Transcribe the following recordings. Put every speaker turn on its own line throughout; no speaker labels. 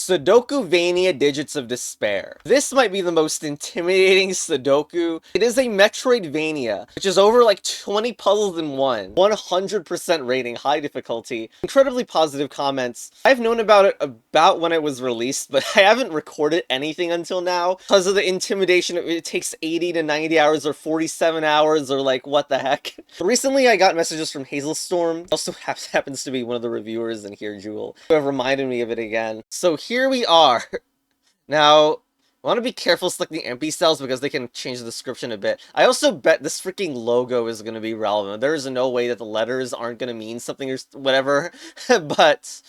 Sudokuvania Digits of Despair. This might be the most intimidating Sudoku. It is a Metroidvania, which is over like 20 puzzles in one. 100% rating, high difficulty. Incredibly positive comments. I've known about it about when it was released, but I haven't recorded anything until now because of the intimidation. It takes 80 to 90 hours or 47 hours or like what the heck. Recently I got messages from Hazelstorm, also happens to be one of the reviewers in here, Jewel, who have reminded me of it again. So here we are. Now, I want to be careful selecting empty cells because they can change the description a bit. I also bet this freaking logo is going to be relevant. There is no way that the letters aren't going to mean something or whatever, but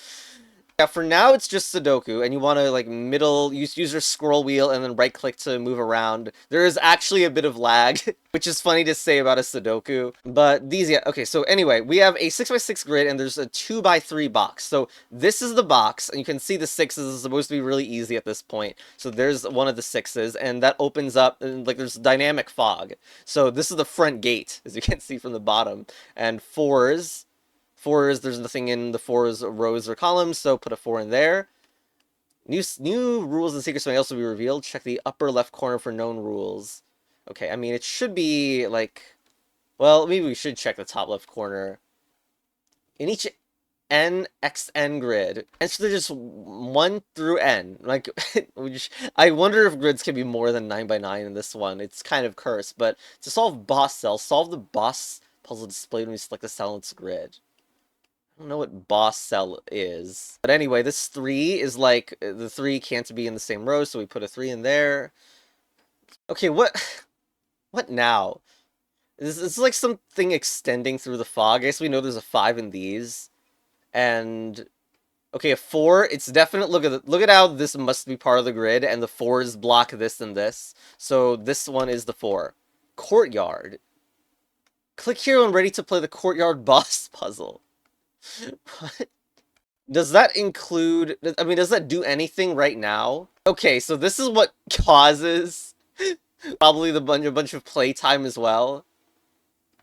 yeah, for now it's just Sudoku, and you want to like use your scroll wheel and then right click to move around. There is actually a bit of lag, which is funny to say about a Sudoku, but these, yeah, okay, so anyway, we have a 6x6 grid and there's a 2x3 box. So this is the box, and you can see the 6s is supposed to be really easy at this point. So there's one of the 6s, and that opens up, and like there's dynamic fog. So this is the front gate, as you can see from the bottom, and 4s, there's nothing in the 4's rows or columns, so put a 4 in there. New rules and secrets may also be revealed. Check the upper left corner for known rules. Okay, I mean, it should be, like... Well, maybe we should check the top left corner. In each NXN grid, and so they're just 1 through N. Like, I wonder if grids can be more than 9x9 in this one. It's kind of cursed, but to solve boss cells, solve the boss puzzle displayed when you select the cell in its grid. I don't know what boss cell is. But anyway, this 3 is like, the 3 can't be in the same row, so we put a 3 in there. Okay, what now? This is like something extending through the fog. I guess we know there's a 5 in these. And, okay, a 4, it's definite, look at how this must be part of the grid, and the 4s block this and this. So this one is the 4. Courtyard. Click here when ready to play the Courtyard boss puzzle. What? Does that include... I mean, does that do anything right now? Okay, so this is what causes probably a bunch of playtime as well.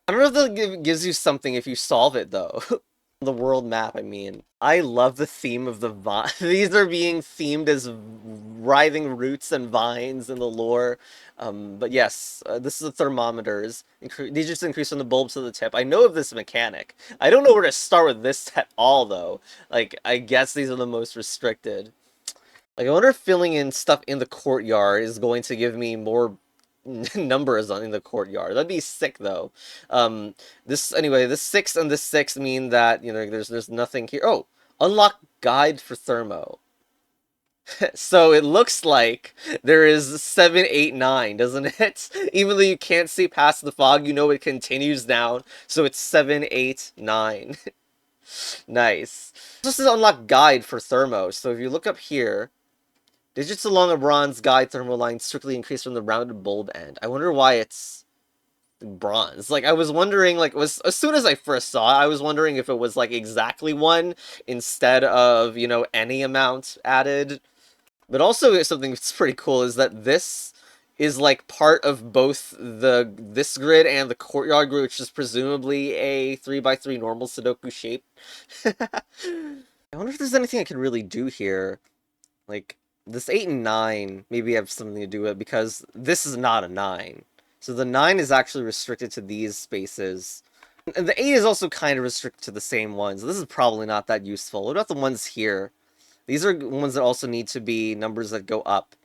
I don't know if that gives you something if you solve it, though. The world map, I mean. I love the theme of the vine. These are being themed as writhing roots and vines in the lore. But yes, this is the thermometers. These just increase from the bulbs to the tip. I know of this mechanic. I don't know where to start with this at all, though. Like, I guess these are the most restricted. Like, I wonder if filling in stuff in the courtyard is going to give me more numbers in the courtyard. That'd be sick, though. Anyway, this 6 and this 6 mean that, you know, there's nothing here. Oh, unlock guide for thermo. So it looks like there is 7, 8, 9, doesn't it? Even though you can't see past the fog, you know it continues down. So it's 7, 8, 9. Nice. This is unlock guide for thermo. So if you look up here, digits along a bronze guide thermo line strictly increase from the rounded bulb end. I wonder why it's bronze. Like, I was wondering, like, as soon as I first saw it, I was wondering if it was, like, exactly 1 instead of, you know, any amount added. But also, something that's pretty cool is that this is, like, part of both this grid and the courtyard grid, which is presumably a 3x3 normal Sudoku shape. I wonder if there's anything I can really do here. Like, this 8 and 9 maybe have something to do with it, because this is not a 9. So the 9 is actually restricted to these spaces. And the 8 is also kind of restricted to the same ones. This is probably not that useful. What about the ones here? These are ones that also need to be numbers that go up.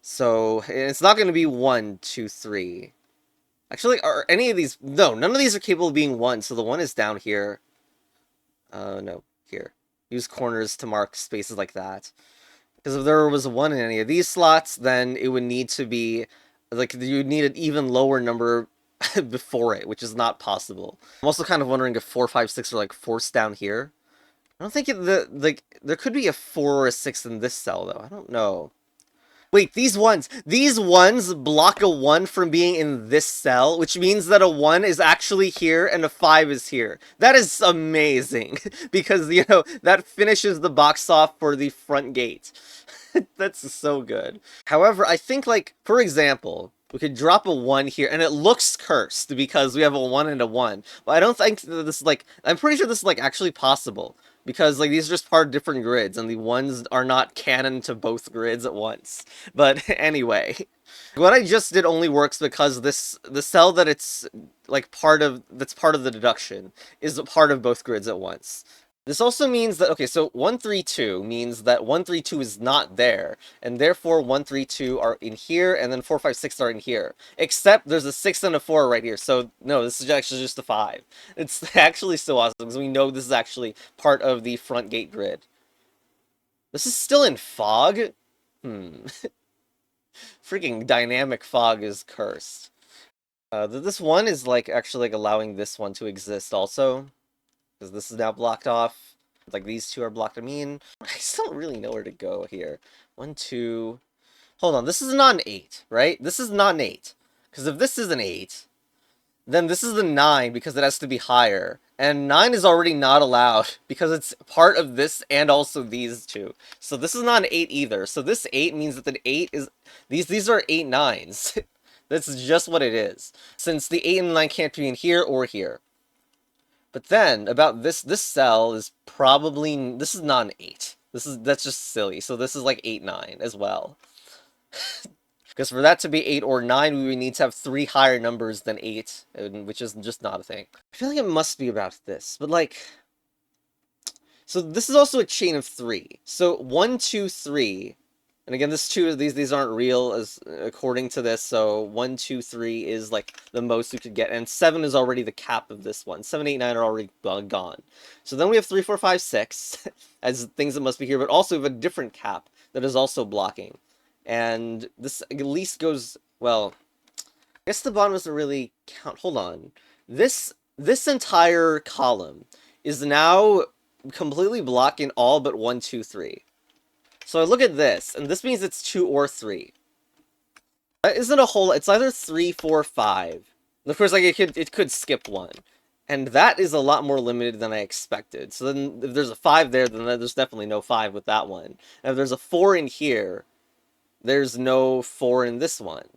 So it's not going to be 1, 2, 3. Actually, are any of these... No, none of these are capable of being 1, so the 1 is down here. No, here. Use corners to mark spaces like that. Because if there was a 1 in any of these slots, then it would need to be, like, you would need an even lower number before it, which is not possible. I'm also kind of wondering if 4, 5, 6 are, like, forced down here. I don't think there could be a 4 or a 6 in this cell, though. I don't know. Wait, these ones block a 1 from being in this cell, which means that a 1 is actually here and a 5 is here. That is amazing, because, you know, that finishes the box off for the front gate. That's so good. However, I think, like, for example, we could drop a 1 here, and it looks cursed because we have a 1 and a 1. But I don't think that this is, like, I'm pretty sure this is, like, actually possible. because like these are just part of different grids, and the ones are not canon to both grids at once. But anyway, what I just did only works because the cell that it's like that's part of the deduction is a part of both grids at once. This also means that, okay, so 132 means that 132 is not there, and therefore 132 are in here, and then 456 are in here. Except there's a 6 and a 4 right here, so no, this is actually just a 5. It's actually so awesome, because we know this is actually part of the front gate grid. This is still in fog? Freaking dynamic fog is cursed. This one is, like, actually, like, allowing this one to exist also. Because this is now blocked off. Like, these two are blocked. I mean, I still don't really know where to go here. 1, 2... Hold on, this is not an 8, right? This is not an 8. Because if this is an 8, then this is the 9, because it has to be higher. And 9 is already not allowed, because it's part of this and also these two. So this is not an 8 either. So this 8 means that the 8 is... These are 8 9s. That's just what it is. Since the 8 and the 9 can't be in here or here. But then, about this cell is probably... This is not an 8. That's just silly. So this is like 8, 9 as well. Because for that to be 8 or 9, we would need to have 3 higher numbers than 8, which is just not a thing. I feel like it must be about this, but like... So this is also a chain of 3. So 1, 2, 3... And again, this 2, these aren't real as according to this, so 1, 2, 3 is like the most we could get, and 7 is already the cap of this one. 7, 8, 9 are already gone. So then we have 3, 4, 5, 6 as things that must be here, but also we have a different cap that is also blocking. And this at least goes, well, I guess the bottom doesn't really count. Hold on. This entire column is now completely blocking all but 1, 2, 3. So I look at this, and this means it's 2 or 3. That isn't a whole... It's either 3, 4, 5. Of course, like, it could skip 1. And that is a lot more limited than I expected. So then, if there's a 5 there, then there's definitely no 5 with that one. And if there's a 4 in here, there's no 4 in this one.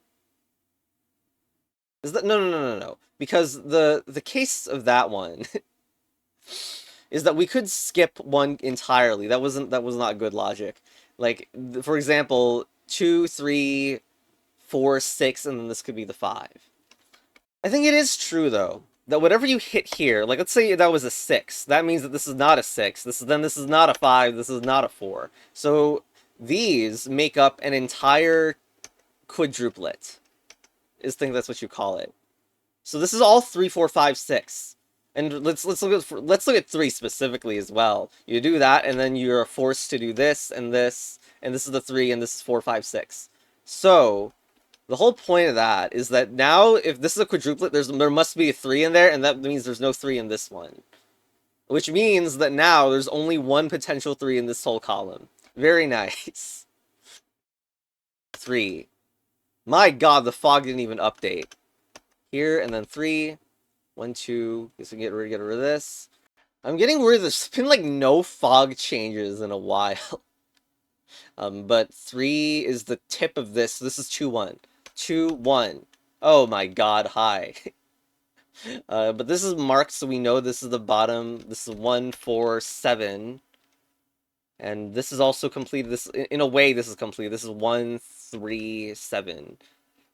Is that... No. Because the case of that one... is that we could skip 1 entirely. That was not good logic. Like, for example, 2, 3, 4, 6, and then this could be the 5. I think it is true, though, that whatever you hit here, like, let's say that was a 6, that means that this is not a 6, this is not a 5, this is not a 4. So, these make up an entire quadruplet. I think that's what you call it. So this is all 3, 4, 5, 6. And let's look at 3 specifically as well. You do that, and then you're forced to do this, and this is the 3, and this is 4, 5, 6. So, the whole point of that is that now, if this is a quadruplet, there must be a 3 in there, and that means there's no 3 in this one. Which means that now there's only 1 potential 3 in this whole column. Very nice. 3. My god, the fog didn't even update. Here, and then 3. 1, 2, guess we can get rid of this. I'm getting worried there's been like no fog changes in a while. But 3 is the tip of this. So this is 2, 1. 2, 1. Oh my god, hi. But this is marked so we know this is the bottom. This is 1, 4, 7. And this is also complete. This, in a way, this is complete. This is 1, 3, 7.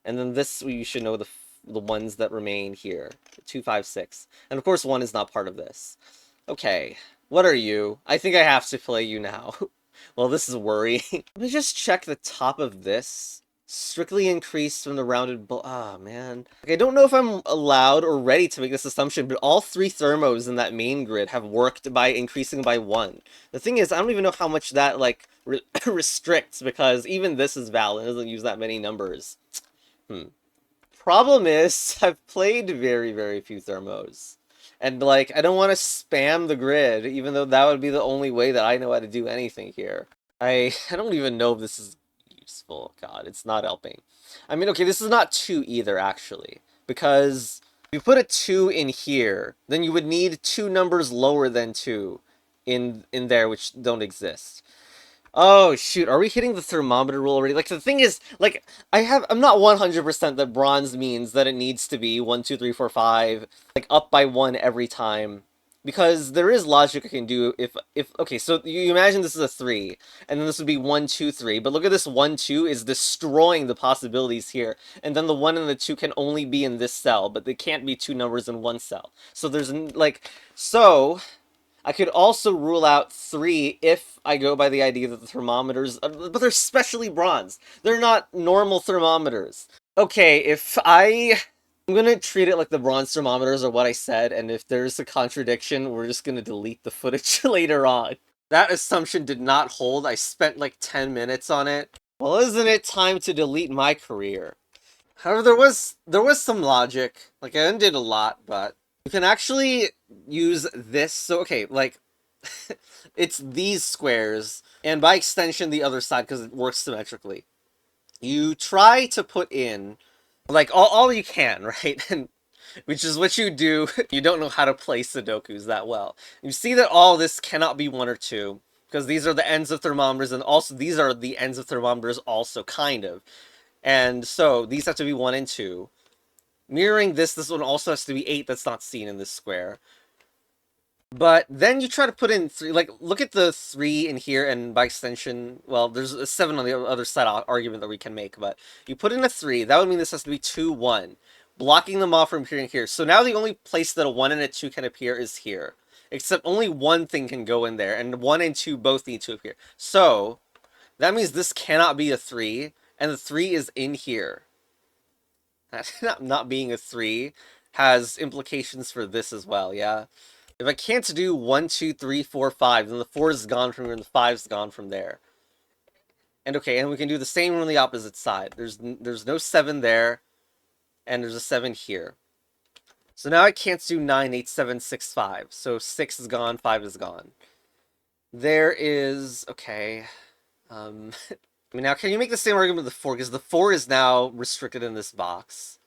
And then this, we should know the ones that remain here. 2, 5, 6. And of course 1 is not part of this. Okay, what are you? I think I have to play you now. Well, this is worrying. Let me just check the top of this. Strictly increased from the rounded ah, man. Like, I don't know if I'm allowed or ready to make this assumption, but all 3 thermos in that main grid have worked by increasing by 1. The thing is, I don't even know how much that, like, restricts, because even this is valid. It doesn't use that many numbers. Problem is, I've played very, very few thermos. And, like, I don't want to spam the grid, even though that would be the only way that I know how to do anything here. I don't even know if this is useful. God, it's not helping. I mean, okay, this is not 2 either, actually. Because if you put a 2 in here, then you would need 2 numbers lower than 2 in there, which don't exist. Oh, shoot, are we hitting the thermometer rule already? Like, the thing is, like, I'm not 100% that bronze means that it needs to be 1, 2, 3, 4, 5, like, up by 1 every time Because there is logic I can do if okay, so you imagine this is a 3, and then this would be 1, 2, 3, but look at this 1, 2 is destroying the possibilities here, and then the 1 and the 2 can only be in this cell, but they can't be two numbers in one cell. So there's, like, so I could also rule out 3 if I go by the idea that the thermometers, but they're specially bronze. They're not normal thermometers. Okay, I'm gonna treat it like the bronze thermometers are what I said, and if there's a contradiction, we're just gonna delete the footage later on. That assumption did not hold. I spent like 10 minutes on it. Well, isn't it time to delete my career? However, there was some logic. Like, I undid a lot, but you can actually use this. So, okay, like, it's these squares, and by extension, the other side, because it works symmetrically. You try to put in, like, all you can, right? And which is what you do if you don't know how to play Sudokus that well. You see that all this cannot be 1 or 2, because these are the ends of thermometers, and also these are the ends of thermometers also, kind of. And so, these have to be 1 and 2. Mirroring this one also has to be 8 that's not seen in this square. But then you try to put in 3, like, look at the 3 in here, and by extension, well, there's a 7 on the other side argument that we can make, but you put in a 3, that would mean this has to be 2, 1, blocking them off from appearing here. So now the only place that a 1 and a 2 can appear is here, except only one thing can go in there, and 1 and 2 both need to appear. So, that means this cannot be a 3, and the 3 is in here. Not being a 3 has implications for this as well, yeah? If I can't do 1, 2, 3, 4, 5, then the 4 is gone from here and the 5 is gone from there. And okay, and we can do the same on the opposite side. There's no 7 there, and there's a 7 here. So now I can't do 9, 8, 7, 6, 5. So 6 is gone, 5 is gone. There is, okay. I mean, now can you make the same argument with the 4? Because the 4 is now restricted in this box.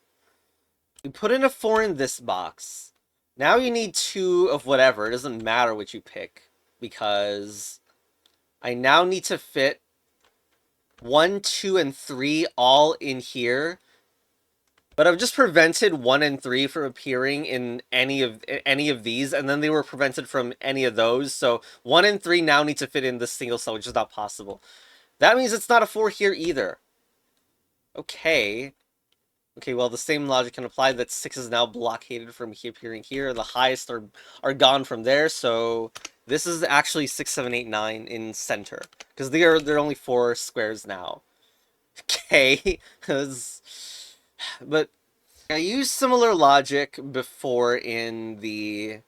You put in a 4 in this box. Now you need 2 of whatever. It doesn't matter what you pick, because I now need to fit 1, 2, and 3 all in here. But I've just prevented 1 and 3 from appearing in any of these, and then they were prevented from any of those. So 1 and 3 now need to fit in this single cell, which is not possible. That means it's not a 4 here either. Okay. Okay, well, the same logic can apply that 6 is now blockaded from appearing here. The highest are gone from there, so this is actually 6, 7, 8, 9 in center. Because they're only 4 squares now. Okay, but I used similar logic before in the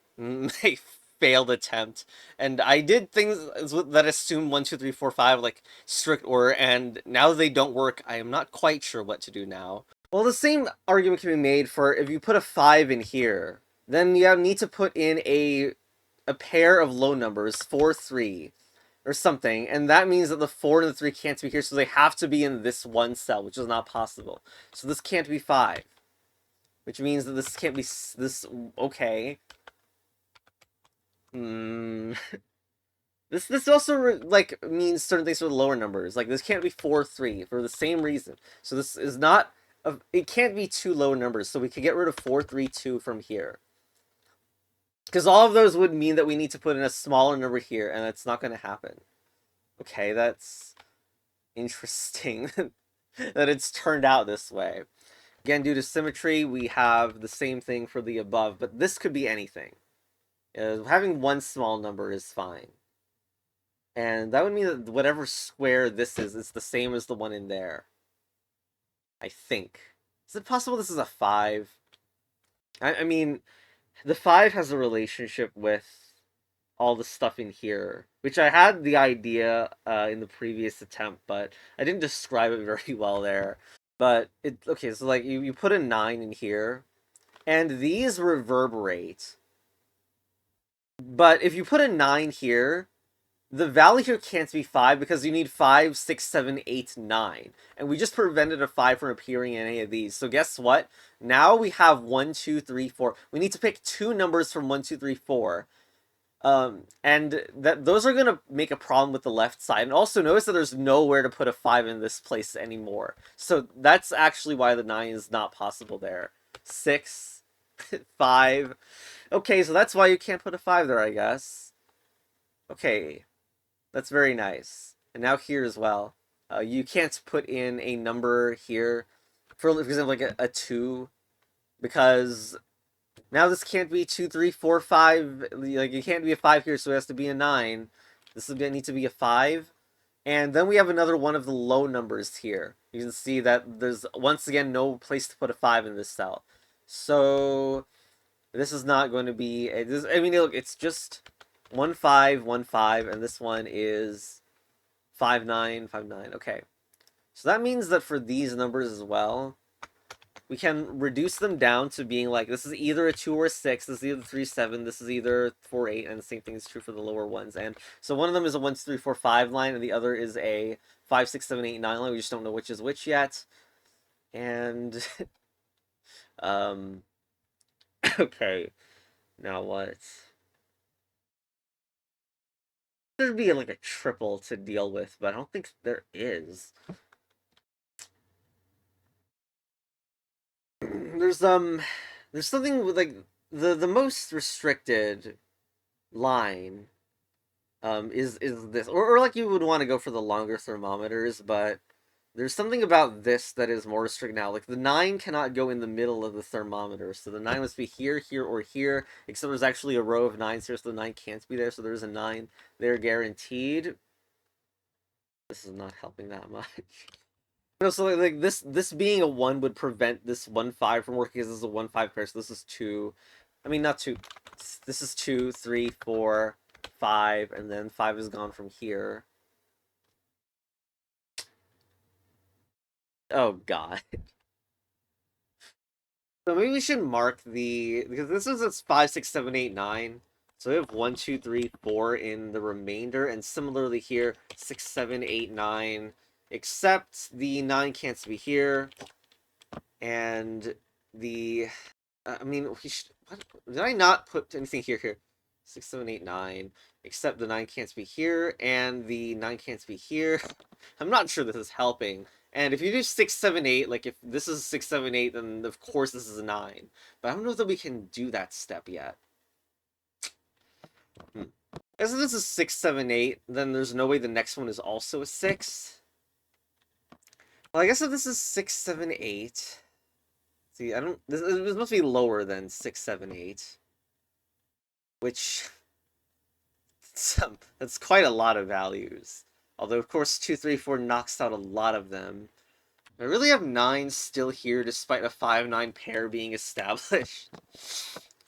failed attempt, and I did things that assume 1, 2, 3, 4, 5, like strict order, and now that they don't work, I am not quite sure what to do now. Well, the same argument can be made for if you put a 5 in here, then you need to put in a pair of low numbers, 4, 3, or something, and that means that the 4 and the 3 can't be here, so they have to be in this one cell, which is not possible. So this can't be 5, which means that this can't be this. Okay. This also like means certain things for the lower numbers. Like this can't be 4, 3 for the same reason. So this is not. It can't be 2 lower numbers, so we can get rid of 4, 3, 2 from here. Because all of those would mean that we need to put in a smaller number here, and that's not going to happen. Okay, that's interesting that it's turned out this way. Again, due to symmetry, we have the same thing for the above, but this could be anything. Having one small number is fine. And that would mean that whatever square this is the same as the one in there. I think. Is it possible this is a 5? I mean, the 5 has a relationship with all the stuff in here, which I had the idea in the previous attempt, but I didn't describe it very well there. But, okay, so like, you put a 9 in here, and these reverberate. But if you put a 9 here, the value here can't be 5 because you need 5, 6, 7, 8, 9. And we just prevented a 5 from appearing in any of these. So guess what? Now we have 1, 2, 3, 4. We need to pick 2 numbers from 1, 2, 3, 4. And those are going to make a problem with the left side. And also notice that there's nowhere to put a 5 in this place anymore. So that's actually why the 9 is not possible there. 6, 5. Okay, so that's why you can't put a 5 there, I guess. Okay, that's very nice. And now here as well. You can't put in a number here, for example, like a 2, because now this can't be 2, 3, 4, 5. Like, it can't be a 5 here, so it has to be a 9. This is going to need to be a 5. And then we have another one of the low numbers here. You can see that there's, once again, no place to put a 5 in this cell. So, this is not going to be... I mean, look, it's just 1, 5, 1, 5, and this one is 5, 9, 5, 9. Okay. So that means that for these numbers as well, we can reduce them down to being like, this is either a 2 or a 6, this is either 3, 7, this is either 4, 8, and the same thing is true for the lower ones. And so one of them is a 1, 2, 3, 4, 5 line, and the other is a 5, 6, 7, 8, 9 line. We just don't know which is which yet. And, okay, now what? There'd be like a triple to deal with, but I don't think there is. There's something with like the most restricted line is this, or like you would want to go for the longer thermometers, but there's something about this that is more restricted now. Like the 9 cannot go in the middle of the thermometer, so the 9 must be here, here, or here. Except there's actually a row of 9s here, so the 9 can't be there. So there's a 9 there guaranteed. This is not helping that much. No, so like this being a 1 would prevent this 1, 5 from working, because this is a 1, 5 pair. So this is 2. I mean, not 2. This is 2, 3, 4, 5, and then 5 is gone from here. Oh god. So maybe we should mark because this is it's 5, 6, 7, 8, 9. So we have 1, 2, 3, 4 in the remainder, and similarly here 6, 7, 8, 9. Except the 9 can't be here, and the I mean, what, did I not put anything here? Here, 6, 7, 8, 9. Except the 9 can't be here, and the 9 can't be here. I'm not sure this is helping. And if you do 6, 7, 8, like if this is 6, 7, 8, then of course this is a 9. But I don't know that we can do that step yet. As if this is 6, 7, 8, then there's no way the next one is also a 6. Well, I guess if this is 6, 7, 8... See, I don't... This must be lower than 6, 7, 8. Which... That's quite a lot of values. Although, of course, 2, 3, 4 knocks out a lot of them. I really have 9 still here, despite a 5, 9 pair being established.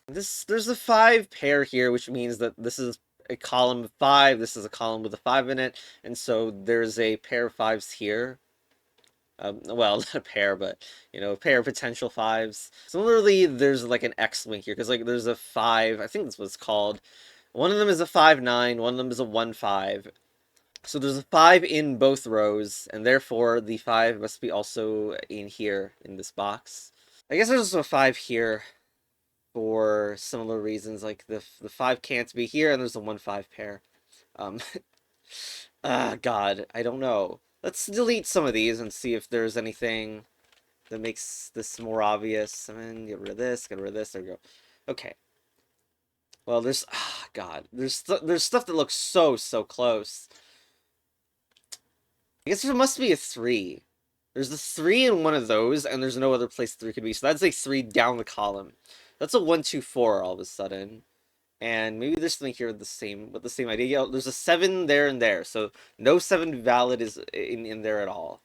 There's a 5 pair here, which means that this is a column of 5, this is a column with a 5 in it, and so there's a pair of 5s here. Well, not a pair, but, you know, a pair of potential 5s. Similarly, there's like an X-link here, because like there's a 5, I think that's what it's called. One of them is a 5, 9, one of them is a 1, 5. So there's a 5 in both rows, and therefore the 5 must be also in here, in this box. I guess there's also a 5 here for similar reasons, like the 5 can't be here, and there's a 1, 5 pair. God, I don't know. Let's delete some of these and see if there's anything that makes this more obvious. I mean, get rid of this, get rid of this, there we go. Okay. Well, there's, God, there's stuff that looks so close. I guess there must be a 3. There's a 3 in one of those, and there's no other place 3 could be. So that's a 3 down the column. That's a 1, 2, 4 all of a sudden. And maybe there's something here with the same idea. Yeah, there's a 7 there and there. So no 7 valid is in there at all.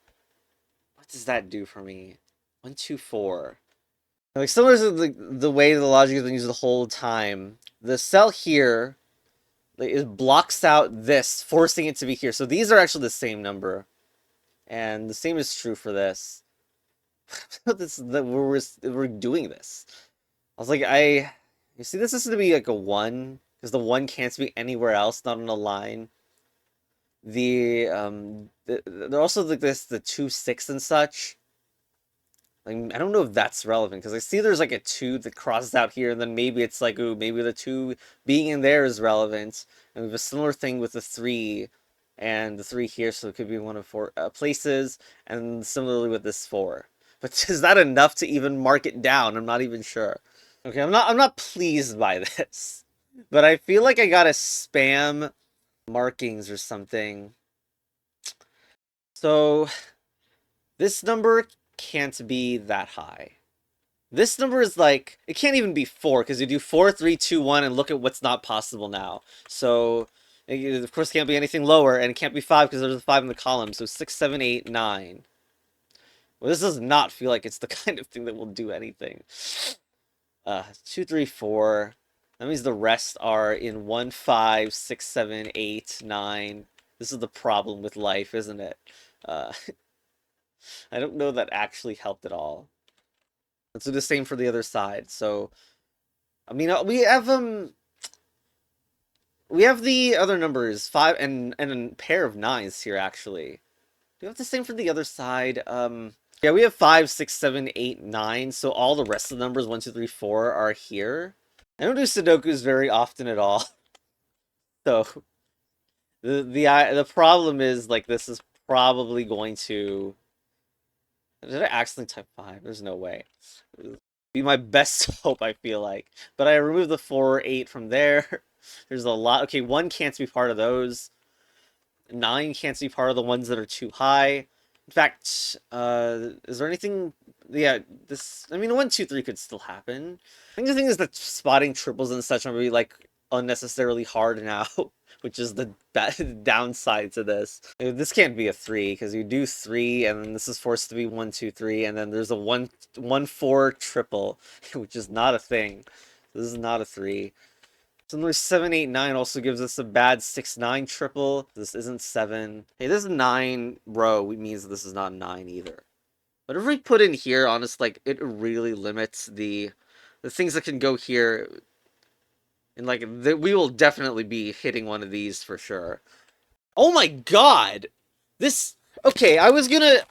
What does that do for me? 1, 2, 4. Like, similar to the way the logic has been used the whole time. The cell here, like, it blocks out this, forcing it to be here. So these are actually the same number. And the same is true for this. We're doing this. I was like, you see, this is going to be like a 1, because the 1 can't be anywhere else, not on a line. They're also like this, the 2, 6 and such. Like, I don't know if that's relevant, because I see there's like a 2 that crosses out here, and then maybe it's like, ooh, maybe the 2 being in there is relevant. And we have a similar thing with the 3, and the 3 here, so it could be one of 4 places, and similarly with this 4. But is that enough to even mark it down? I'm not even sure. Okay, I'm not pleased by this. But I feel like I gotta spam markings or something. So this number can't be that high. This number is like, it can't even be 4, because you do 4, 3, 2, 1, and look at what's not possible now. So, it, of course, can't be anything lower, and it can't be 5, because there's a 5 in the column. So 6, 7, 8, 9. Well, this does not feel like it's the kind of thing that will do anything. 2, 3, 4. That means the rest are in 1, 5, 6, 7, 8, 9. This is the problem with life, isn't it? Uh, I don't know that actually helped at all. Let's do the same for the other side. So, I mean, we have the other numbers 5 and a pair of 9s here actually. Do we have the same for the other side? Yeah, we have 5, 6, 7, 8, 9. So all the rest of the numbers 1, 2, 3, 4 are here. I don't do Sudokus very often at all. So the problem is like this is probably going to. Did I accidentally type 5? There's no way. Be my best hope, I feel like. But I removed the 4, 8 from there. There's a lot. Okay, 1 can't be part of those. 9 can't be part of the ones that are too high. In fact, is there anything... Yeah, this... I mean, 1, 2, 3 could still happen. I think the thing is that spotting triples and such are really, like, unnecessarily hard now, which is the downside to this. This can't be a 3, because you do 3, and then this is forced to be 1, 2, 3, and then there's a 1, 4 triple, which is not a thing. This is not a 3. So number 7, 8, 9 also gives us a bad 6, 9 triple. This isn't 7. Hey, this 9 row means this is not 9 either. Whatever we put in here, honestly, like, it really limits the things that can go here. And, like, we will definitely be hitting one of these for sure. Oh my god! This... Okay, I was gonna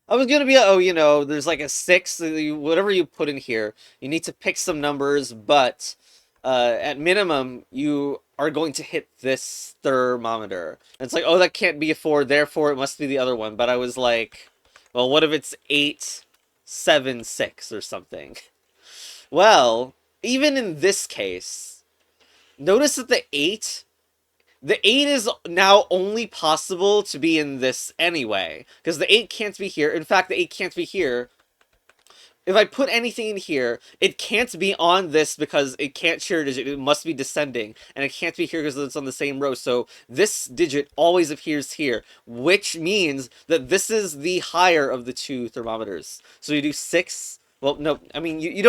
be, oh, you know, there's like a 6, whatever you put in here, you need to pick some numbers, but at minimum, you are going to hit this thermometer. And it's like, oh, that can't be a 4, therefore it must be the other one. But I was like, well, what if it's 8, 7, 6 or something? Well, even in this case, notice that the 8 is now only possible to be in this anyway, because the 8 can't be here. In fact, the 8 can't be here. If I put anything in here, it can't be on this because it can't share a digit. It must be descending. And it can't be here because it's on the same row. So this digit always appears here, which means that this is the higher of the 2 thermometers. So you do 6. Well, no, I mean, you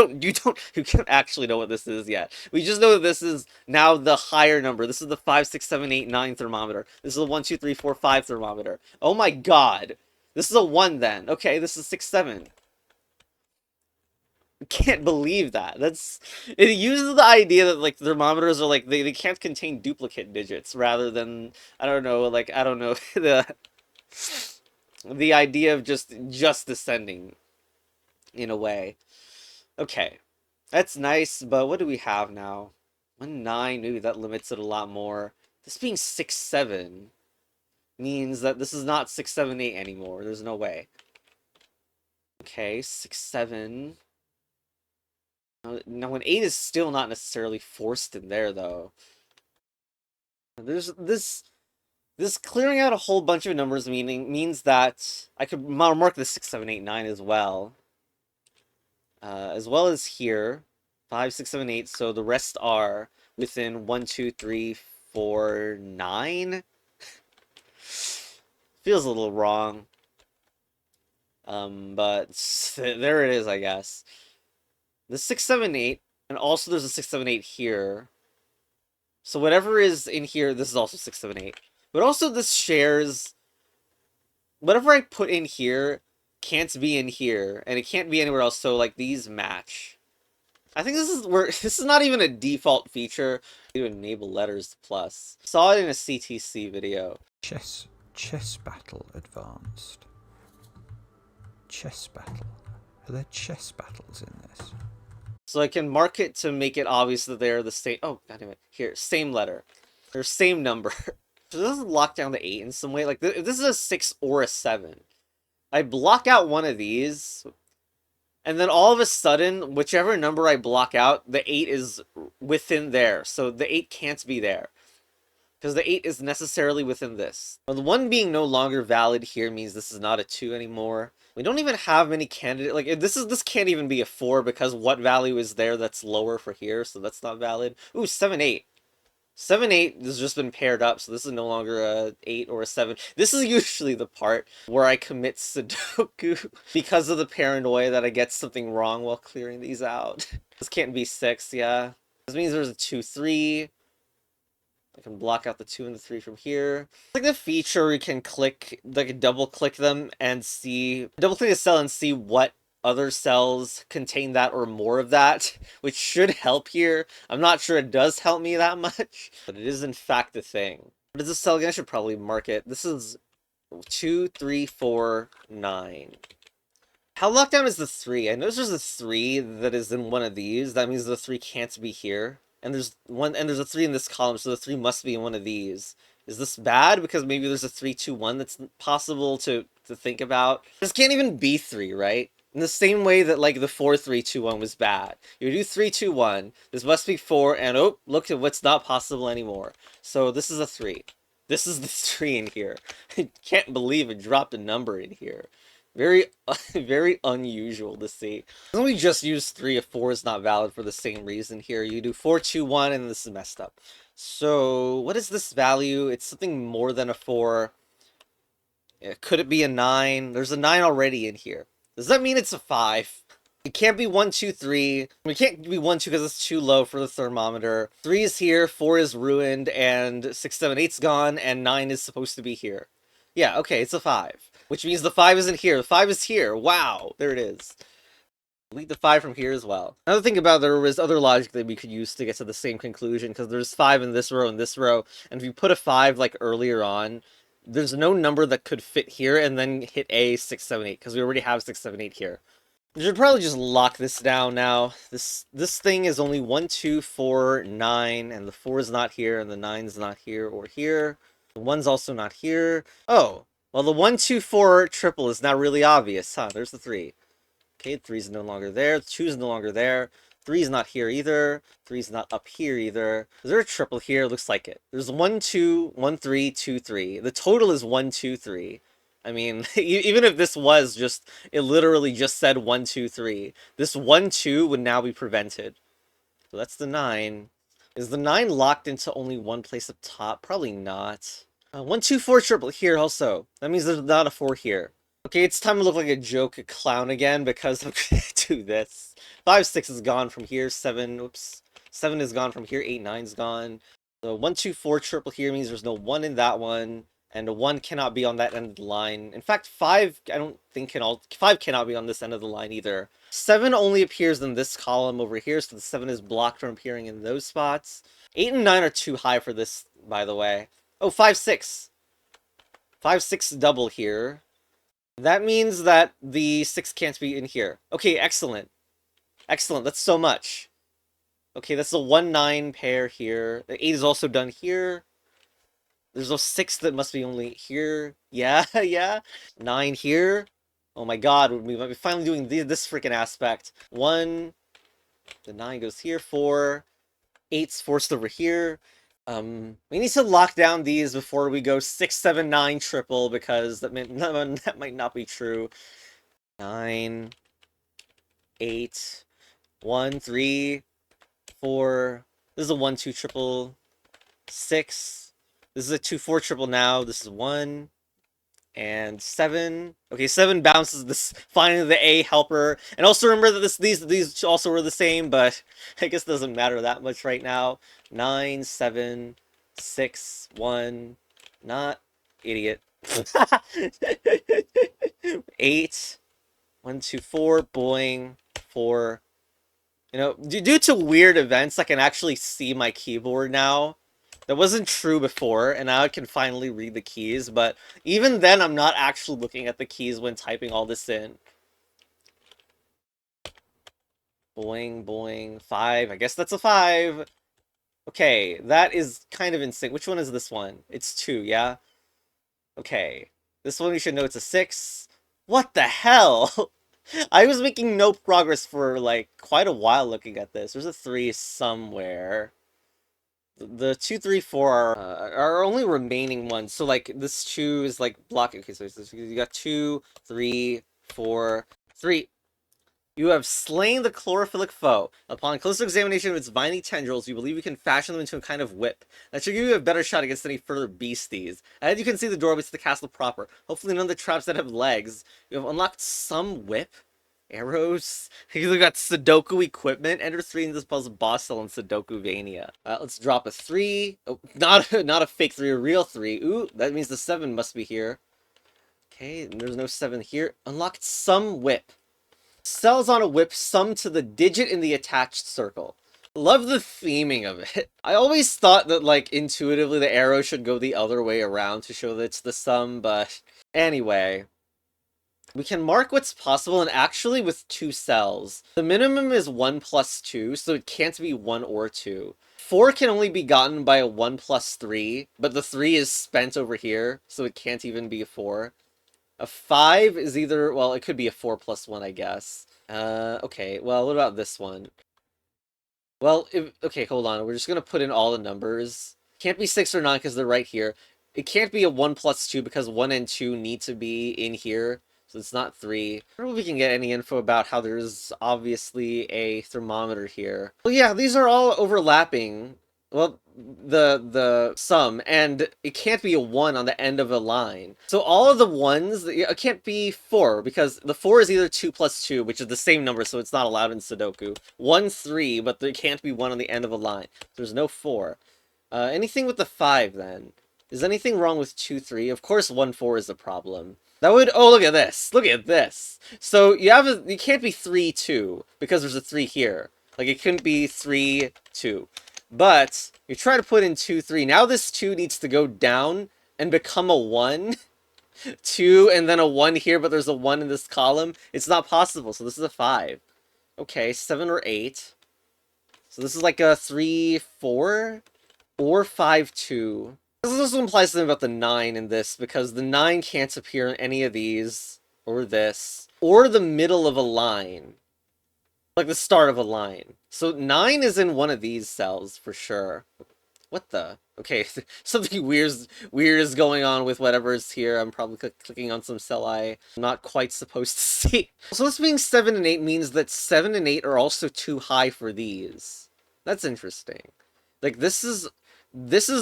can't actually know what this is yet. We just know that this is now the higher number. This is the 5, 6, 7, 8, 9 thermometer. This is a 1, 2, 3, 4, 5 thermometer. Oh my god. This is a 1 then. Okay, this is 6, 7. Can't believe that. It uses the idea that like thermometers are like they can't contain duplicate digits rather than I don't know, like I don't know the idea of just descending in a way. Okay. That's nice, but what do we have now? 1, 9, maybe that limits it a lot more. This being 6, 7 means that this is not 6, 7, 8 anymore. There's no way. Okay, 6, 7. Now, an 8 is still not necessarily forced in there, though. There's this clearing out a whole bunch of numbers means that I could mark the 6, 7, 8, 9 as well as here, 5, 6, 7, 8. So the rest are within 1, 2, 3, 4, 9. Feels a little wrong. But there it is, I guess. The 6, 7, 8, and also there's a 6, 7, 8 here. So whatever is in here, this is also 6, 7, 8. But also this shares... Whatever I put in here can't be in here, and it can't be anywhere else, so like these match. I think this is not even a default feature to enable letters plus. Saw it in a CTC video.
Chess battle advanced. Chess battle. Are there chess battles in this?
So I can mark it to make it obvious that they're the same. Oh, goddammit. Here, same letter. Or same number. So this is lock down the 8 in some way. Like, if this is a 6 or a 7. I block out one of these. And then all of a sudden, whichever number I block out, the 8 is within there. So the 8 can't be there. Because the 8 is necessarily within this. Well, the 1 being no longer valid here means this is not a 2 anymore. We don't even have many candidates. Like, this can't even be a 4 because what value is there that's lower for here, so that's not valid. Ooh, 7, 8. 7, 8 has just been paired up, so this is no longer a 8 or a 7. This is usually the part where I commit Sudoku because of the paranoia that I get something wrong while clearing these out. This can't be 6, yeah. This means there's a 2, 3. I can block out the 2 and the 3 from here. It's like the feature where you can click, like double click them and see, double click a cell and see what other cells contain that or more of that, which should help here. I'm not sure it does help me that much, but it is in fact a thing. What is this cell again? I should probably mark it. This is 2, 3, 4, 9. How locked down is the 3? I notice there's a 3 that is in one of these. That means the 3 can't be here. And there's a 3 in this column, so the 3 must be in one of these. Is this bad? Because maybe there's a 3, 2, 1 that's possible to think about. This can't even be 3, right? In the same way that, like, the 4, 3, 2, 1 was bad. You do 3, 2, 1. This must be 4, and oh, look at what's not possible anymore. So this is a 3. This is the 3 in here. I can't believe it dropped a number in here. Very, very unusual to see. We just use 3 if 4 is not valid for the same reason here. You do 4, 2, 1, and this is messed up. So, what is this value? It's something more than a 4. Could it be a 9? There's a 9 already in here. Does that mean it's a 5? It can't be 1, 2, 3. It can't be 1, 2 because it's too low for the thermometer. 3 is here, 4 is ruined, and 6, 7, 8's gone, and 9 is supposed to be here. Yeah, okay, it's a 5. Which means the 5 isn't here. The 5 is here. Wow, there it is. Delete the 5 from here as well. Another thing about there was other logic that we could use to get to the same conclusion, because there's 5 in this row and this row, and if you put a 5 like earlier on, there's no number that could fit here and then hit A 6, 7, 8, because we already have 6, 7, 8 here. We should probably just lock this down now. This thing is only 1, 2, 4, 9, and the 4 is not here, and the 9 is not here or here. The 1's also not here. Oh, well, the 1, 2, 4 triple is now really obvious, huh? There's the 3. Okay, 3 is no longer there. 2 is no longer there. 3 is not here either. 3 is not up here either. Is there a triple here? Looks like it. There's 1, 2, 1, 3, 2, 3. The total is 1, 2, 3. I mean, even if this was just, it literally just said 1, 2, 3. This 1, 2 would now be prevented. So that's the 9. Is the 9 locked into only one place up top? Probably not. 1, 2, 4 triple here also. That means there's not a 4 here. Okay, it's time to look like a joke, a clown again, because I'm gonna do this. 5, 6 is gone from here. 7, oops. 7 is gone from here. 8, 9 is gone. So 1, 2, 4 triple here means there's no 1 in that one. And a 1 cannot be on that end of the line. In fact, 5, I don't think 5 cannot be on this end of the line either. 7 only appears in this column over here, so the 7 is blocked from appearing in those spots. 8 and 9 are too high for this, by the way. Oh, 5, 6. 5, 6 double here. That means that the 6 can't be in here. Okay, excellent. Excellent, that's so much. Okay, that's a 1, 9 pair here. The 8 is also done here. There's a 6 that must be only here. Yeah, yeah. 9 here. Oh my god, we might be finally doing this freaking aspect. 1. The 9 goes here. 4. 8's forced over here. We need to lock down these before we go 6, 7, 9 triple, because that might not be true. 9. 8. 1, 3. 4. This is a 1, 2 triple. 6. This is a 2, 4 triple now. This is 1. And 7. Okay, 7 bounces this, finding the A helper. And also remember that these also were the same, but I guess it doesn't matter that much right now. 9, 7, 6, 1. Not idiot. 8. 1, 2, 4. Boing. 4. You know, due to weird events, I can actually see my keyboard now. That wasn't true before, and now I can finally read the keys, but even then I'm not actually looking at the keys when typing all this in. Boing, boing, 5. I guess that's a 5. Okay, that is kind of in sync. Which one is this one? It's 2, yeah? Okay. This one we should know it's a 6. What the hell? I was making no progress for, like, quite a while looking at this. There's a 3 somewhere. The 2, 3, 4 are our only remaining ones. So, like, this 2 is, like, blocking. Okay, so you got 2, 3, 4, 3. You have slain the chlorophyllic foe. Upon closer examination of its binding tendrils, you believe you can fashion them into a kind of whip. That should give you a better shot against any further beasties. Ahead you can see the doorways to the castle proper. Hopefully none of the traps that have legs. You have unlocked some whip. Arrows. You got Sudoku equipment. Enter 3 in this puzzle boss cell in Sudokuvania. Let's drop a 3. Oh, not a fake 3, a real 3. Ooh, that means the 7 must be here. Okay, there's no 7 here. Unlocked some whip. Cells on a whip sum to the digit in the attached circle. Love the theming of it. I always thought that, like, intuitively the arrow should go the other way around to show that it's the sum, but anyway. We can mark what's possible, and actually with 2 cells. The minimum is 1 plus 2, so it can't be 1 or 2. 4 can only be gotten by a 1 plus 3, but the 3 is spent over here, so it can't even be a 4. A 5 is either, well, it could be a 4 plus 1, I guess. Okay, well, what about this one? Well, okay, hold on. We're just gonna put in all the numbers. Can't be 6 or 9 because they're right here. It can't be a 1 plus 2 because 1 and 2 need to be in here. So it's not 3. I don't know if we can get any info about how there's obviously a thermometer here. Well, yeah, these are all overlapping. Well, the sum, and it can't be a 1 on the end of a line. So all of the 1s, it can't be 4, because the 4 is either 2 plus 2, which is the same number, so it's not allowed in Sudoku. 1, 3, but there can't be 1 on the end of a line. There's no 4. Anything with the 5, then? Is anything wrong with 2, 3? Of course 1, 4 is a problem. That would, oh, look at this. Look at this. So you can't be 3, 2, because there's a 3 here. Like, it couldn't be 3, 2. But you try to put in 2, 3. Now this 2 needs to go down and become a 1. 2 and then a 1 here, but there's a 1 in this column. It's not possible, so this is a 5. Okay, 7 or 8. So this is like a 3, 4? Or 5, 2. This also implies something about the 9 in this, because the 9 can't appear in any of these, or this, or the middle of a line. Like the start of a line. So 9 is in one of these cells, for sure. What the? Okay, something weird is going on with whatever's here. I'm probably clicking on some cell I'm not quite supposed to see. So this being 7 and 8 means that 7 and 8 are also too high for these. That's interesting. Like, this is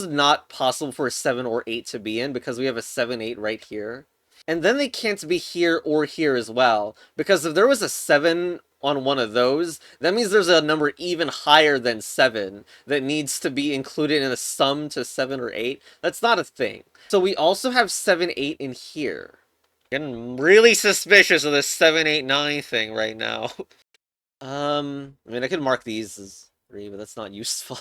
not possible for a 7 or 8 to be in, because we have a 7, 8 right here. And then they can't be here or here as well, because if there was a 7 on one of those, that means there's a number even higher than 7 that needs to be included in a sum to 7 or 8. That's not a thing. So we also have 7, 8 in here. Getting really suspicious of this 7, 8, 9 thing right now. I mean, I could mark these as 3, but that's not useful.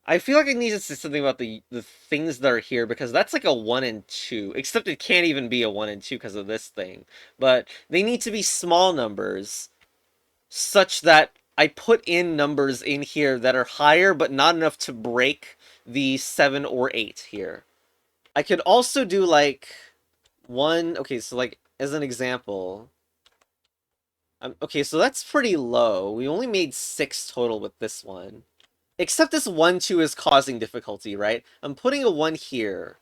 I feel like I need to say something about the things that are here, because that's like a 1 and 2. Except it can't even be a 1 and 2 because of this thing. But they need to be small numbers, such that I put in numbers in here that are higher, but not enough to break the 7 or 8 here. I could also do, like, 1... Okay, so, like, as an example... okay, so that's pretty low. We only made 6 total with this one. Except this 1, 2 is causing difficulty, right? I'm putting a 1 here.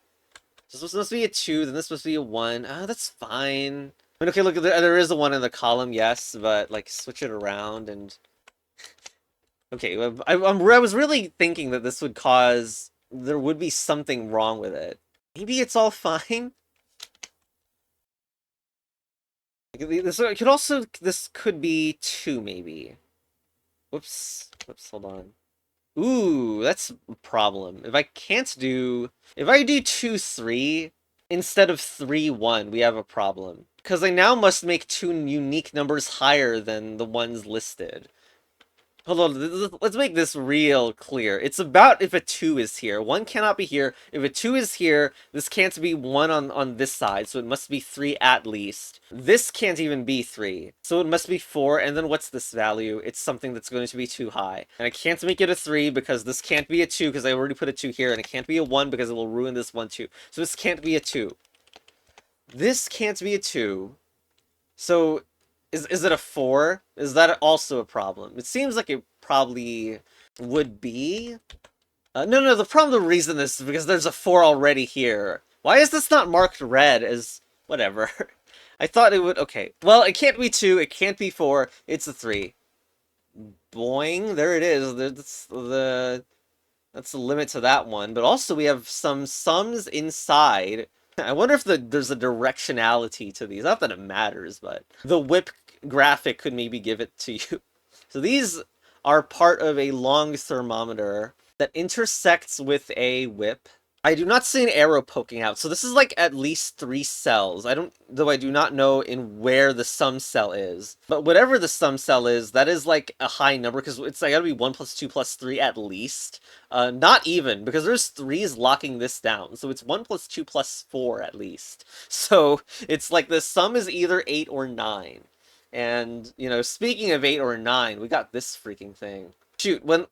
So this must be a 2, then this must be a 1. Ah, that's fine. I mean, okay, look, there is a 1 in the column, yes, but, like, switch it around and... Okay, I was really thinking that this would cause... There would be something wrong with it. Maybe it's all fine? This could be 2, maybe. Whoops, hold on. Ooh, that's a problem. If I do 2, 3, instead of 3, 1, we have a problem. Because I now must make 2 unique numbers higher than the ones listed. Hold on, let's make this real clear. It's about if a 2 is here. 1 cannot be here. If a 2 is here, this can't be 1 on this side, so it must be 3 at least. This can't even be 3, so it must be 4, and then what's this value? It's something that's going to be too high. And I can't make it a 3 because this can't be a 2 because I already put a 2 here, and it can't be a 1 because it will ruin this 1 too. So this can't be a 2. This can't be a 2. So Is it a 4? Is that also a problem? It seems like it probably would be. No, the problem, the reason is because there's a 4 already here. Why is this not marked red as whatever? I thought it would. Okay, well, it can't be 2, it can't be 4, it's a 3. Boing, there it is. That's the limit to that one. But also we have some sums inside. I wonder if there's a directionality to these. Not that it matters, but the whip graphic could maybe give it to you. So these are part of a long thermometer that intersects with a whip. I do not see an arrow poking out, so this is like at least 3 cells. I do not know in where the sum cell is. But whatever the sum cell is, that is like a high number, because it's like gotta be 1 plus 2 plus 3 at least. Not even, because there's 3's locking this down, so it's 1 plus 2 plus 4 at least. So it's like the sum is either 8 or 9. And, you know, speaking of 8 or 9, we got this freaking thing. Shoot, when...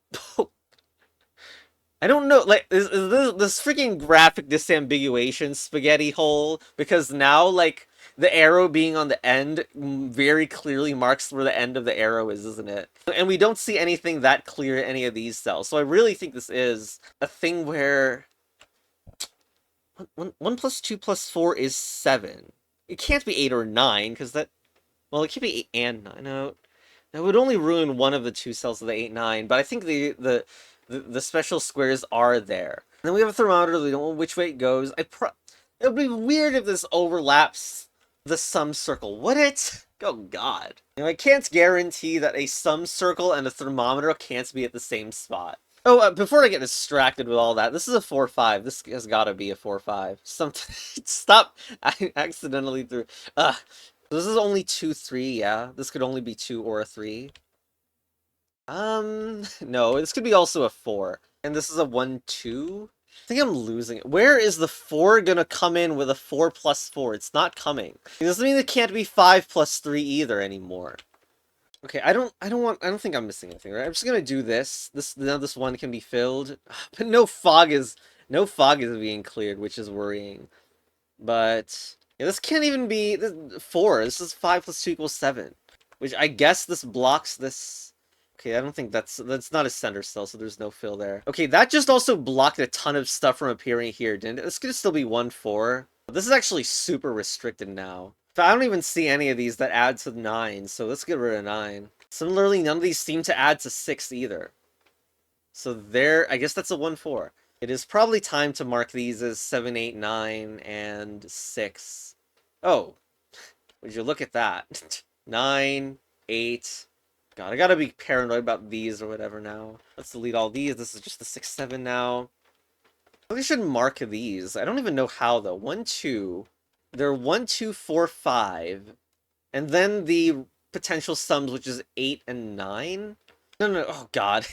I don't know, like, is this freaking graphic disambiguation spaghetti hole? Because now, like, the arrow being on the end very clearly marks where the end of the arrow is, isn't it? And we don't see anything that clear in any of these cells. So I really think this is a thing where... 1 plus 2 plus 4 is 7. It can't be 8 or 9, because that... Well, it can't be 8 and 9. No, that would only ruin one of the 2 cells of the 8, 9, but I think the special squares are there. And then we have a thermometer, we don't know which way it goes. It would be weird if this overlaps the sum circle. Would it? Oh god. You know, I can't guarantee that a sum circle and a thermometer can't be at the same spot. Oh, before I get distracted with all that, this is a 4-5. This has got to be a 4-5. Stop! I accidentally threw... This is only 2, 3, yeah? This could only be 2 or a 3. No, this could be also a 4. And this is a 1, 2? I think I'm losing it. Where is the 4 gonna come in with a 4 plus 4? It's not coming. It doesn't mean it can't be 5 plus 3 either anymore. Okay, I don't think I'm missing anything, right? I'm just gonna do this. Now this one can be filled. But no fog is being cleared, which is worrying. But yeah, this can't even be 4. This is 5 plus 2 equals 7. Which I guess this blocks this. Okay, I don't think that's not a center cell, so there's no fill there. Okay, that just also blocked a ton of stuff from appearing here, didn't it? This could still be 1, 4. This is actually super restricted now. I don't even see any of these that add to 9, so let's get rid of 9. Similarly, none of these seem to add to 6 either. So there, I guess that's a 1, 4. It is probably time to mark these as 7, 8, 9, and 6. Oh, would you look at that? 9, 8... God, I gotta be paranoid about these or whatever now. Let's delete all these. This is just the 6, 7 now. We should mark these. I don't even know how, though. 1, 2. They're 1, 2, 4, 5. And then the potential sums, which is 8 and 9. No. Oh, God.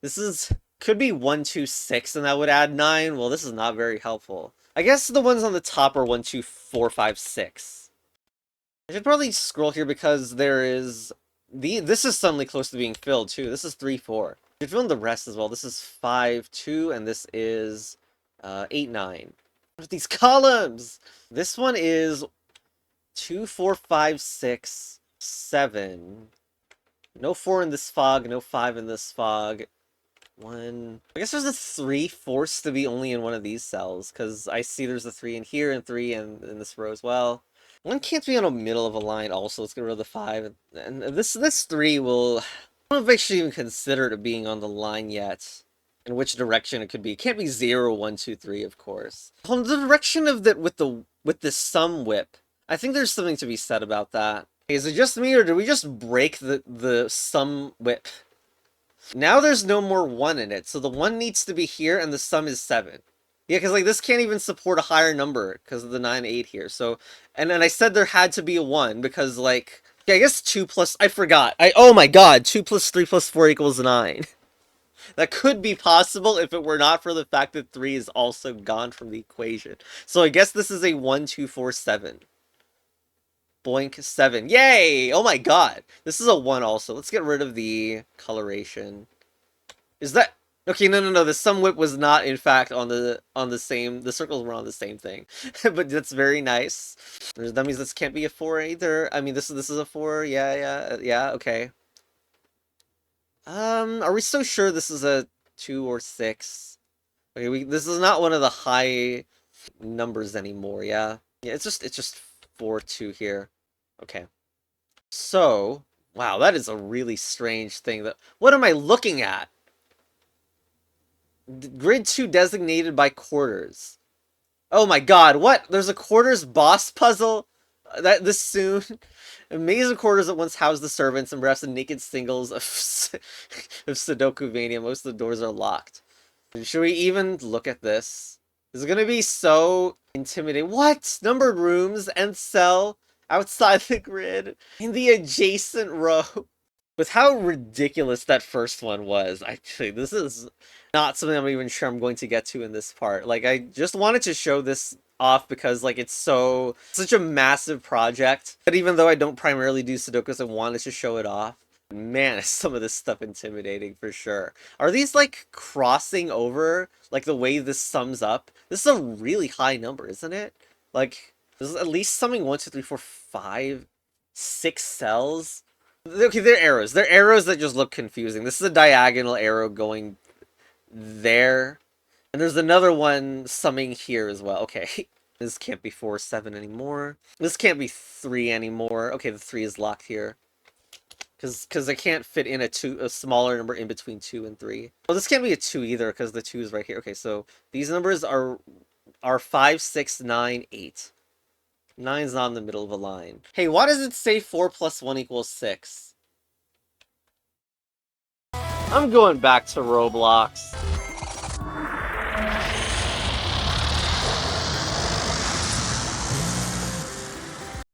This could be 1, 2, 6, and that would add 9. Well, this is not very helpful. I guess the ones on the top are 1, 2, 4, 5, 6. I should probably scroll here because there is... This is suddenly close to being filled, too. This is 3, 4. You should fill in the rest as well. This is 5, 2, and this is 8, 9. What are these columns? This one is 2, 4, 5, 6, 7. No 4 in this fog, no 5 in this fog. 1... I guess there's a 3 forced to be only in one of these cells, because I see there's a 3 in here, and 3 in this row as well. 1 can't be on the middle of a line also, let's get rid of the 5. And this 3 will... I don't know if I should even consider it being on the line yet. In which direction it could be. It can't be 0, 1, 2, 3, of course. On the direction of that with the sum whip. I think there's something to be said about that. Is it just me, or did we just break the sum whip? Now there's no more 1 in it, so the 1 needs to be here, and the sum is 7. Yeah, because, like, this can't even support a higher number because of the 9, 8 here, so... And then I said there had to be a 1, because, like... Yeah, I guess 2 plus... I forgot. Oh my god! 2 plus 3 plus 4 equals 9. That could be possible if it were not for the fact that 3 is also gone from the equation. So I guess this is a 1, 2, 4, 7. Boink, 7. Yay! Oh my god! This is a 1 also. Let's get rid of the coloration. Is that... Okay, no. The sum whip was not, in fact, on the same. The circles were on the same thing, but that's very nice. That means this can't be a 4 either. I mean, this is a 4. Yeah. Okay. Are we so sure this is a 2 or 6? Okay, this is not one of the high numbers anymore. Yeah. Yeah. It's just 4 2 here. Okay. So, wow, that is a really strange thing. What am I looking at? Grid 2 designated by quarters. Oh my god, what? There's a quarters boss puzzle? That this soon? A maze of quarters that once housed the servants and perhaps the naked singles of, of Sudokuvania. Most of the doors are locked. Should we even look at this? This is gonna be so intimidating. What? Numbered rooms and cell outside the grid in the adjacent row. With how ridiculous that first one was, actually, this is not something I'm even sure I'm going to get to in this part. Like, I just wanted to show this off because, like, it's such a massive project. But even though I don't primarily do Sudokus, I wanted to show it off. Man, is some of this stuff intimidating for sure. Are these, like, crossing over? Like, the way this sums up? This is a really high number, isn't it? Like, there's at least summing 1, 2, 3, 4, 5, 6 cells. Okay, they're arrows. They're arrows that just look confusing. This is a diagonal arrow going there. And there's another one summing here as well. Okay. This can't be 4, 7 anymore. This can't be 3 anymore. Okay, the 3 is locked here. Because I can't fit in a smaller number in between 2 and 3. Oh, this can't be a 2 either, because the 2 is right here. Okay, so these numbers are 5, 6, 9, 8. 9's not in the middle of a line. Hey, why does it say 4 plus 1 equals 6? I'm going back to Roblox.